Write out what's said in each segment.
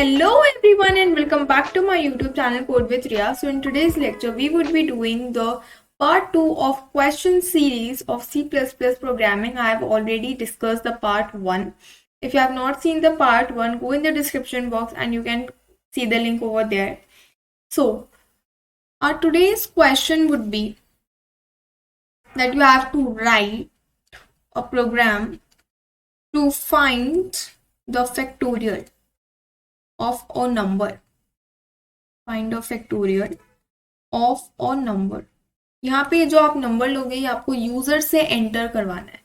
Hello everyone and welcome back to my YouTube channel Code with Riya. So in today's lecture we would be doing the part 2 of question series of C++ programming. I have already discussed the part 1. If you have not seen the part 1, go in the description box and you can see the link over there. So our today's question would be that you have to write a program to find the factorial of a number. Find a factorial of a number. यहाँ पे जो आप number लोगे ये आपको user से enter करवाना है.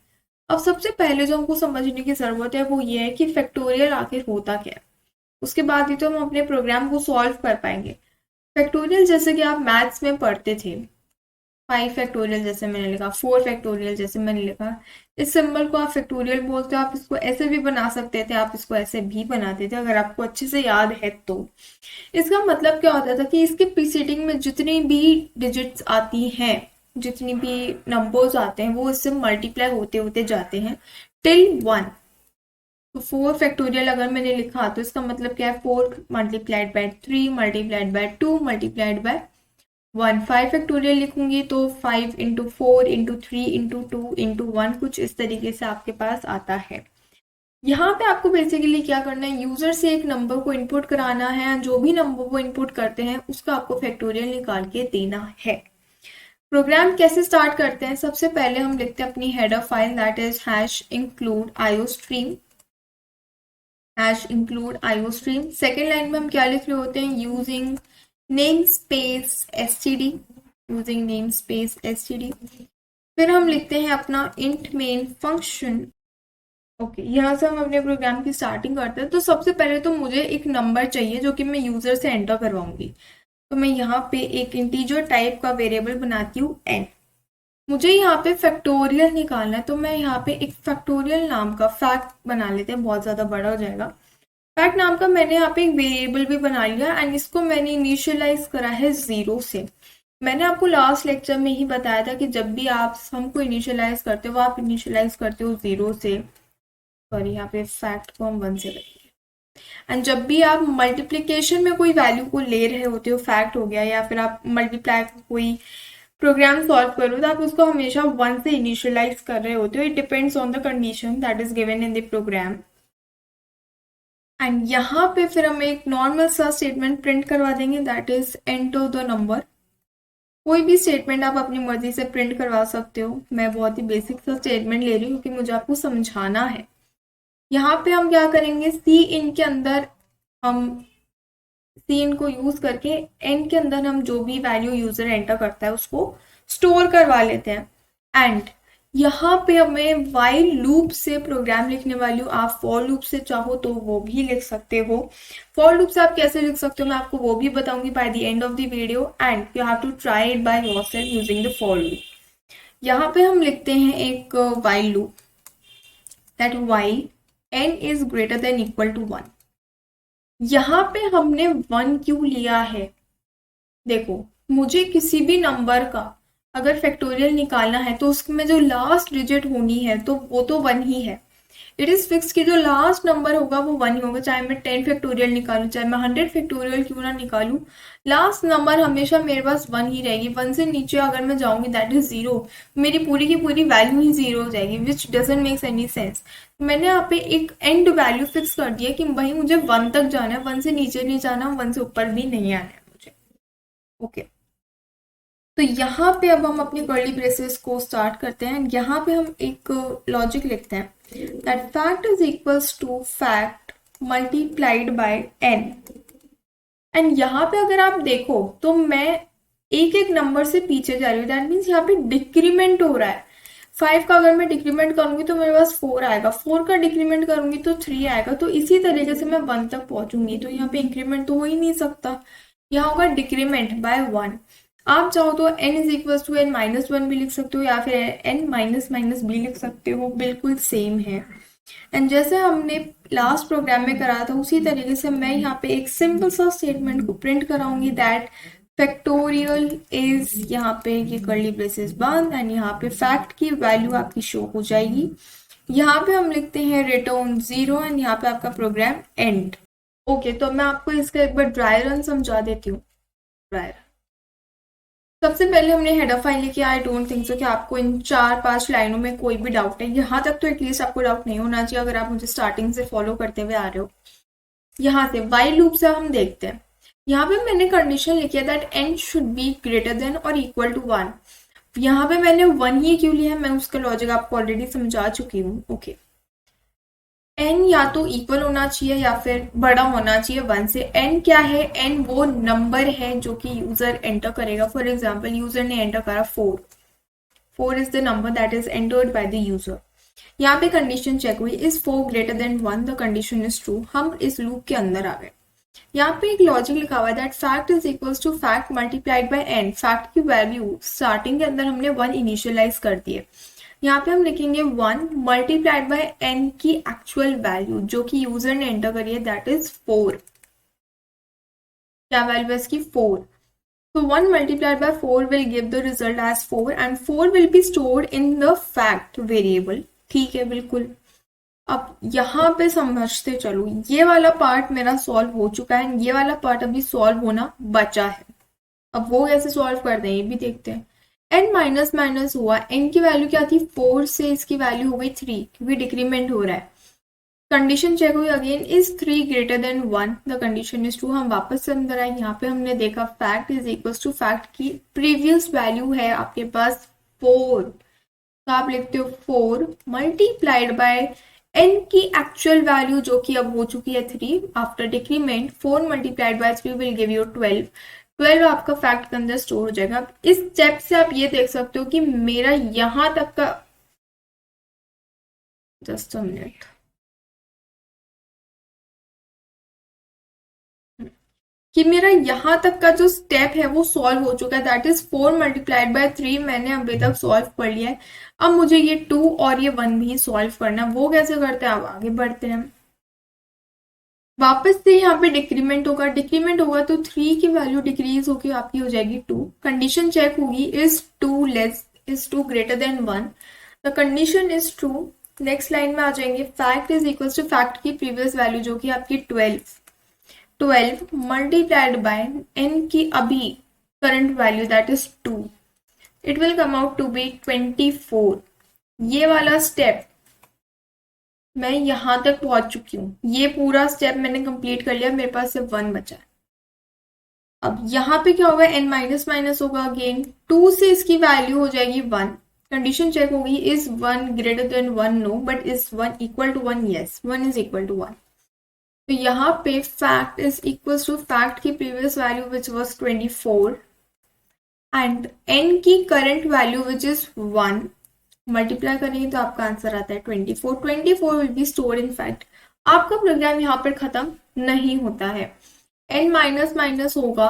अब सबसे पहले जो हमको समझने की जरूरत है वो ये है कि फैक्टोरियल आखिर होता क्या है. उसके बाद ही तो हम अपने प्रोग्राम को सॉल्व कर पाएंगे. फैक्टोरियल जैसे कि आप मैथ्स में पढ़ते थे, 5 फैक्टोरियल जैसे मैंने लिखा, 4 फैक्टोरियल जैसे मैंने लिखा, इस सिंबल को आप फैक्टोरियल बोलते हो. आप इसको ऐसे भी बना सकते थे, आप इसको ऐसे भी बनाते थे अगर आपको अच्छे से याद है तो. इसका मतलब क्या होता था कि इसके प्रीसीडिंग में जितनी भी डिजिट्स आती हैं, जितनी भी नंबर्स आते हैं वो इससे मल्टीप्लाई होते होते जाते हैं टिल 1. तो 4 फैक्टोरियल अगर मैंने लिखा तो इसका मतलब क्या है, 4 multiplied by 3 multiplied by 2 multiplied by 1. 5 factorial लिखूंगी तो 5 इंटू 4 इंटू 3 इंटू 2 इंटू 1 कुछ इस तरीके से आपके पास आता है. यहाँ पे आपको बेसिकली क्या करना है, यूजर से एक नंबर को इनपुट कराना है. जो भी नंबर वो इनपुट करते हैं उसका आपको फैक्टोरियल निकाल के देना है. प्रोग्राम कैसे स्टार्ट करते हैं, सबसे पहले हम लिखते हैं अपनी header file that is #include iostream. #include iostream. Second line में हम क्या लिख रहे होते हैं, using namespace std. Using namespace std. फिर हम लिखते हैं अपना int main function. ओके, यहाँ से हम अपने प्रोग्राम की स्टार्टिंग करते हैं. तो सबसे पहले तो मुझे एक नंबर चाहिए जो कि मैं यूजर से एंटर करवाऊंगी. तो मैं यहाँ पे एक इंटीजर टाइप का वेरिएबल बनाती हूँ n. मुझे यहाँ पे फैक्टोरियल निकालना है तो मैं यहाँ पे एक फैक्टोरियल नाम का फैक्ट बना लेते हैं, बहुत ज्यादा बड़ा हो जाएगा. फैक्ट नाम का मैंने यहाँ पे एक वेरिएबल भी बना लिया एंड इसको मैंने इनिशियलाइज करा है 0 से. मैंने आपको लास्ट लेक्चर में ही बताया था कि जब भी आप सम को इनिशियलाइज करते हो आप इनिशियलाइज करते हो 0 से. सॉरी, यहाँ पे फैक्ट को हम 1 से करेंगे. एंड जब भी आप मल्टीप्लीकेशन में कोई वैल्यू को ले रहे होते हो, फैक्ट हो गया, या फिर आप मल्टीप्लाई कोई प्रोग्राम सॉल्व करो तो आप उसको हमेशा 1 से इनिशियलाइज कर रहे होते हो. It depends on the condition that is given in the program. And यहाँ पे फिर हम एक नॉर्मल सा स्टेटमेंट प्रिंट करवा देंगे that is enter the number. कोई भी स्टेटमेंट आप अपनी मर्जी से प्रिंट करवा सकते हो. मैं बहुत ही बेसिक सा स्टेटमेंट ले रही हूँ क्योंकि मुझे आपको समझाना है. यहाँ पे हम क्या करेंगे, सी इन के अंदर हम सी इन को यूज करके एन के अंदर हम जो भी वैल्यू यूजर एंटर करता है उसको स्टोर करवा लेते हैं. एंड यहाँ पे हमें वाइल लूप से प्रोग्राम लिखने वाली हूँ. आप फॉर लूप से चाहो तो वो भी लिख सकते हो. फॉर लूप से आप कैसे लिख सकते हो मैं आपको वो भी बताऊंगी by the end of the video and you have to try it by yourself using the for loop. यहाँ पे हम लिखते हैं एक while loop that while n is greater than equal to 1. यहाँ पे हमने 1 क्यों लिया है, देखो मुझे किसी भी नंबर का अगर फैक्टोरियल निकालना है तो उसमें जो लास्ट डिजिट होनी है तो वो तो 1 ही है. इट इज फिक्स कि जो लास्ट नंबर होगा वो 1 ही होगा. चाहे मैं 10 फैक्टोरियल निकालूं, चाहे मैं 100 फैक्टोरियल क्यों ना निकालूं, लास्ट नंबर हमेशा मेरे पास 1 ही रहेगी. 1 से नीचे अगर मैं जाऊंगी दैट इज 0, मेरी पूरी की पूरी वैल्यू ही 0 हो जाएगी विच डजंट मेक्स एनी सेंस. मैंने यहाँ पे एक एंड वैल्यू फिक्स कर दिया कि भाई मुझे 1 तक जाना है, 1 से नीचे नहीं जाना, 1 से ऊपर भी नहीं आना है मुझे. ओके, तो यहाँ पे अब हम अपनी कर्ली ब्रेसेस को स्टार्ट करते हैं. यहाँ पे हम एक लॉजिक लिखते हैं that fact is equals to fact multiplied by n. And यहाँ पे अगर आप देखो तो मैं एक एक नंबर से पीछे जा रही हूँ. दैट मीन्स यहाँ पे डिक्रीमेंट हो रहा है. 5 का अगर मैं डिक्रीमेंट करूंगी तो मेरे पास 4 आएगा, 4 का डिक्रीमेंट करूंगी तो 3 आएगा. तो इसी तरीके से मैं 1 तक पहुंचूंगी. तो यहाँ पे इंक्रीमेंट तो हो ही नहीं सकता, यहाँ होगा डिक्रीमेंट बाय 1. आप चाहो तो n is equal to n minus 1 भी लिख सकते हो या फिर n माइनस माइनस भी लिख सकते हो, बिल्कुल सेम है. एंड जैसे हमने लास्ट प्रोग्राम में करा था उसी तरीके से मैं यहाँ पे एक सिंपल सा स्टेटमेंट को प्रिंट कराऊंगी दैट फैक्टोरियल इज, यहाँ पे ये कर्ली ब्रेसेस बंद एंड यहाँ पे फैक्ट की वैल्यू आपकी शो हो जाएगी. यहाँ पे हम लिखते हैं रिटर्न 0 एंड यहाँ पे आपका प्रोग्राम एंड. ओके, तो मैं आपको इसका एक बार ड्राई रन समझा देती हूँ। ड्राई रन, सबसे पहले हमने हेडर फाइल लिखी। आई डोंट थिंक सो कि आपको इन 4-5 लाइनों में कोई भी डाउट है। यहाँ तक तो एटलीस्ट आपको डाउट नहीं होना चाहिए अगर आप मुझे स्टार्टिंग से फॉलो करते हुए आ रहे हो। यहाँ से वाइल लूप से हम देखते हैं। यहाँ पे मैंने कंडीशन लिखी है that n should be greater than और इक्वल टू 1। यहाँ पे मैंने 1 ही क्यों लिया है, मैं उसका लॉजिक आपको ऑलरेडी समझा चुकी हूँ। ओके, एन या तो इक्वल होना चाहिए या फिर बड़ा होना चाहिए 1 से। एन क्या है? एन वो नंबर है जो कि यूजर एंटर करेगा। फॉर एग्जाम्पल, यूजर ने एंटर करा 4। 4 is the number that is entered by the user. यहाँ पे कंडीशन चेक हुई, is 4 greater than 1, the condition is true. हम इस लूप के अंदर आ गए। यहाँ पे एक लॉजिक लिखा हुआ है that fact is equals to fact multiplied by n. Fact की वैल्यू स्टार्टिंग के अंदर हमने 1 इनिशियलाइज कर दी है। यहाँ पे हम लिखेंगे 1 मल्टीप्लाइड बाय एन की एक्चुअल वैल्यू जो कि यूजर ने एंटर करी है, दैट इज 4। क्या वैल्यू है इसकी? 4। So 1 multiplied by 4 will give the result as 4 and 4 will be stored in the fact variable। ठीक है, बिल्कुल। अब यहाँ पे समझते चलो, ये वाला पार्ट मेरा सॉल्व हो चुका है, ये वाला पार्ट अभी सॉल्व होना बचा है। अब वो कैसे सॉल्व कर दें ये भी देखते हैं। एन माइनस माइनस हुआ, एन की वैल्यू क्या थी? 4 से इसकी वैल्यू हो गई 3 क्योंकि डिक्रीमेंट हो रहा है। कंडीशन चेक हुई again, is 3 greater than 1, the condition is true. हम वापस से अंदर आए, यहाँ पे हमने देखा fact is equal to fact की प्रीवियस वैल्यू है आपके पास 4, तो आप लिखते हो 4 मल्टीप्लाइड बाय एन की एक्चुअल वैल्यू जो कि अब हो चुकी है 3 after decrement. 4 multiplied by 3 will give you 12। 12 आपका फैक्ट के अंदर स्टोर हो जाएगा। अब इस स्टेप से आप ये देख सकते हो कि मेरा यहां तक का, जस्ट अ मिनट, कि मेरा यहाँ तक का जो स्टेप है वो सॉल्व हो चुका है, दैट इज 4 मल्टीप्लाइड बाय 3 मैंने अभी तक सॉल्व कर लिया है। अब मुझे ये 2 और ये 1 भी सॉल्व करना है। वो कैसे करते हैं, अब आगे बढ़ते हैं। वापस से यहाँ पे डिक्रीमेंट होगा, डिक्रीमेंट होगा तो 3 की वैल्यू डिक्रीज होगी, आपकी हो जाएगी 2। कंडीशन चेक होगी, is 2 greater than 1, the condition is true. Next line में आ जाएंगे, fact is equal to fact की प्रीवियस वैल्यू जो कि आपकी 12 मल्टीप्लाइड बाय एन की अभी current value that is 2, it will come out to be 24। ये वाला स्टेप मैं यहां तक पहुंच चुकी हूँ, ये पूरा स्टेप मैंने कंप्लीट कर लिया, मेरे पास सिर्फ 1 बचा है। अब यहाँ पे क्या होगा, एन माइनस माइनस होगा अगेन, 2 से इसकी वैल्यू हो जाएगी 1। कंडीशन चेक होगी, is 1 greater than 1? No, but is 1 equal to 1? Yes, 1 is equal to 1। तो यहाँ पे fact is equal to fact की previous value which was 24 and N की current value which is 1 multiply करेंगे तो आपका आंसर आता है 24। 24 will B store in fact. आपका प्रोग्राम यहाँ पर खत्म नहीं होता है, एन माइनस माइनस होगा,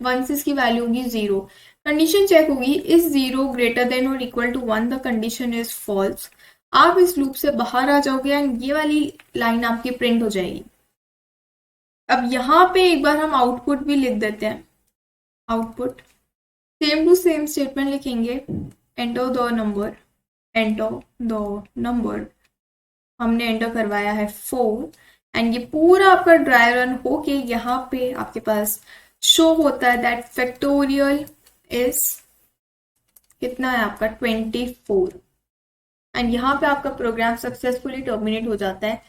1 से इसकी वैल्यू होगी 0। कंडीशन चेक होगी, इज 0 ग्रेटर देन और equal to 1, the condition is false. आप इस लूप से बाहर आ जाओगे एंड ये वाली लाइन आपकी प्रिंट हो जाएगी। अब यहाँ पे एक बार हम आउटपुट भी लिख देते हैं। Output same to same statement लिखेंगे, enter the number, enter the number, हमने एंटर करवाया है 4 एंड ये पूरा आपका ड्राई रन होके यहाँ पे आपके पास शो होता है दैट फैक्टोरियल इज कितना है आपका 24 एंड यहाँ पे आपका प्रोग्राम सक्सेसफुली टर्मिनेट हो जाता है।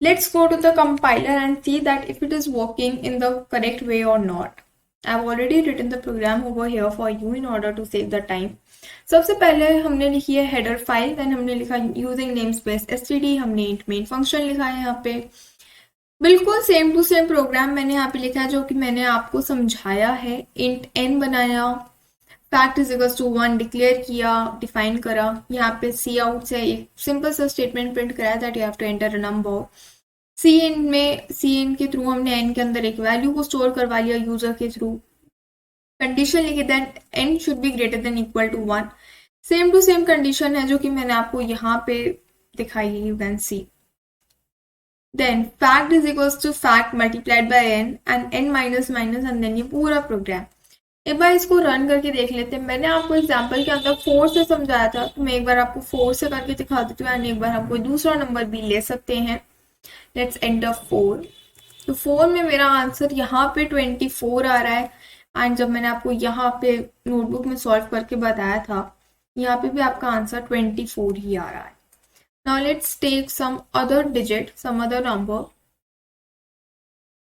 Let's go to the compiler and see that if it is working in the correct way or not. I've already written the program over here for you in order to save the time. सबसे पहले हमने लिखी है header file, then हमने लिखा using namespace std, हमने int main function लिखा है यहाँ पे। बिल्कुल सेम टू सेम प्रोग्राम मैंने यहाँ पे लिखा है जो कि मैंने आपको समझाया है। int n बनाया, fact is equal to 1 declare किया, डिफाइन करा, यहाँ पे सी आउट से एक सिंपल सा स्टेटमेंट प्रिंट कराया that you have to enter a number. C in के थ्रू हमने एन के अंदर एक वैल्यू को स्टोर करवा लिया यूजर के थ्रू। कंडीशन लिखी that n should be greater than equal to 1। Same to same condition है जो कि मैंने आपको यहाँ पे दिखाई है, you can see. Then fact is equal to fact multiplied by n and n minus minus and then ये पूरा प्रोग्राम। एक बार इसको रन करके देख लेते हैं। मैंने आपको एग्जांपल के अंदर 4 से समझाया था, तो मैं एक बार आपको 4 से करके दिखा देती हूँ एंड एक बार हम कोई दूसरा नंबर भी ले सकते हैं। लेट्स एंटर 4 तो 4 में मेरा आंसर यहाँ पे 24 आ रहा है। एंड जब मैंने आपको यहाँ पे नोटबुक में सॉल्व करके बताया था, यहाँ पे भी आपका आंसर 24 ही आ रहा है। Now let's take some other digit, some other number.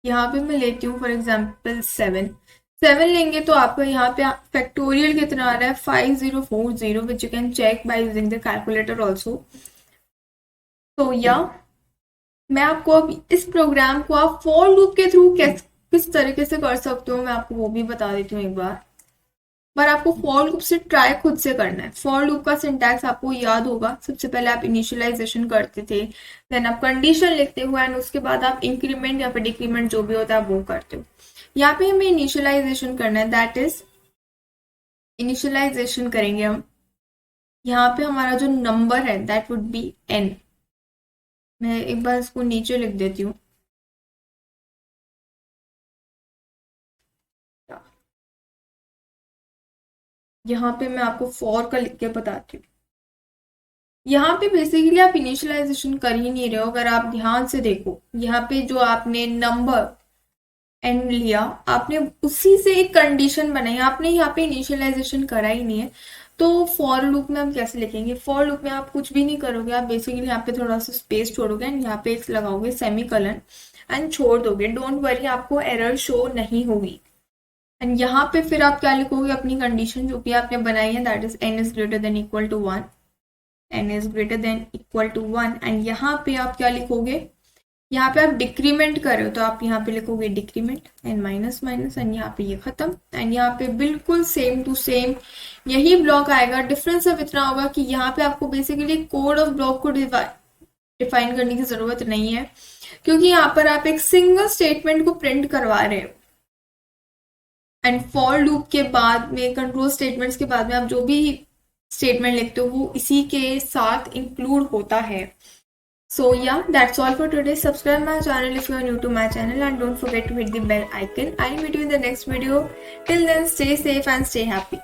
यहाँ पे मैं लेती हूँ फॉर एग्जाम्पल 7 लेंगे तो आपका यहाँ पे फैक्टोरियल कितना आ रहा है 5040, which you can check by using the calculator also. तो या मैं आपको अब इस प्रोग्राम को आप फॉर लूप के थ्रू किस तरीके से कर सकते हो, मैं आपको वो भी बता देती हूँ एक बार। पर आपको फॉर लूप से ट्राई खुद से करना है। फॉर लूप का सिंटैक्स आपको याद होगा, सबसे पहले आप इनिशियलाइजेशन करते थे, देन आप कंडीशन लिखते हो एंड उसके बाद आप इंक्रीमेंट या फिर डिक्रीमेंट जो भी होता है वो करते हो। यहाँ पे हमें इनिशियलाइजेशन करना है, दैट इज इनिशियलाइजेशन करेंगे हम। यहाँ पे हमारा जो नंबर है दैट वुड बी n। मैं एक बार इसको नीचे लिख देती हूँ। यहाँ पे मैं आपको फॉर का लिख के बताती हूँ। यहाँ पे बेसिकली आप इनिशियलाइजेशन कर ही नहीं रहे हो, अगर आप ध्यान से देखो यहाँ पे जो आपने नंबर एन लिया, आपने उसी से एक कंडीशन बनाई, आपने यहाँ पे इनिशियलाइजेशन करा ही नहीं है। तो फॉर लूप में हम कैसे लिखेंगे? फॉर लूप में आप कुछ भी नहीं करोगे, आप बेसिकली यहाँ पे थोड़ा सा स्पेस छोड़ोगे एंड यहाँ पे एक लगाओगे सेमीकोलन एंड छोड़ दोगे। डोंट वरी, आपको एरर शो नहीं होगी। एंड यहाँ पे फिर आप क्या लिखोगे? अपनी कंडीशन जो भी आपने बनाई है, that is n is greater than equal to 1, n is greater than equal to 1। And यहाँ पे आप क्या लिखोगे? यहाँ पे आप डिक्रीमेंट कर रहे हो तो आप यहाँ पे लिखोगे decrement and minus minus and यहाँ पे ये खत्म। एंड यहाँ पे बिल्कुल सेम टू सेम यही ब्लॉक आएगा। डिफरेंस अब इतना होगा कि यहाँ पे आपको बेसिकली कोड ऑफ ब्लॉक को डिफाइन करने की जरूरत नहीं है, क्योंकि यहाँ पर आप एक सिंगल स्टेटमेंट को प्रिंट करवा रहे हो। एंड फॉर लूप के बाद में, कंट्रोल स्टेटमेंट्स के बाद में आप जो भी स्टेटमेंट लिखते हो वो इसी के साथ इंक्लूड होता है। So yeah, that's all for today. Subscribe my channel if you are new to my channel and don't forget to hit the bell icon. I'll meet you in the next video. Till then, stay safe and stay happy.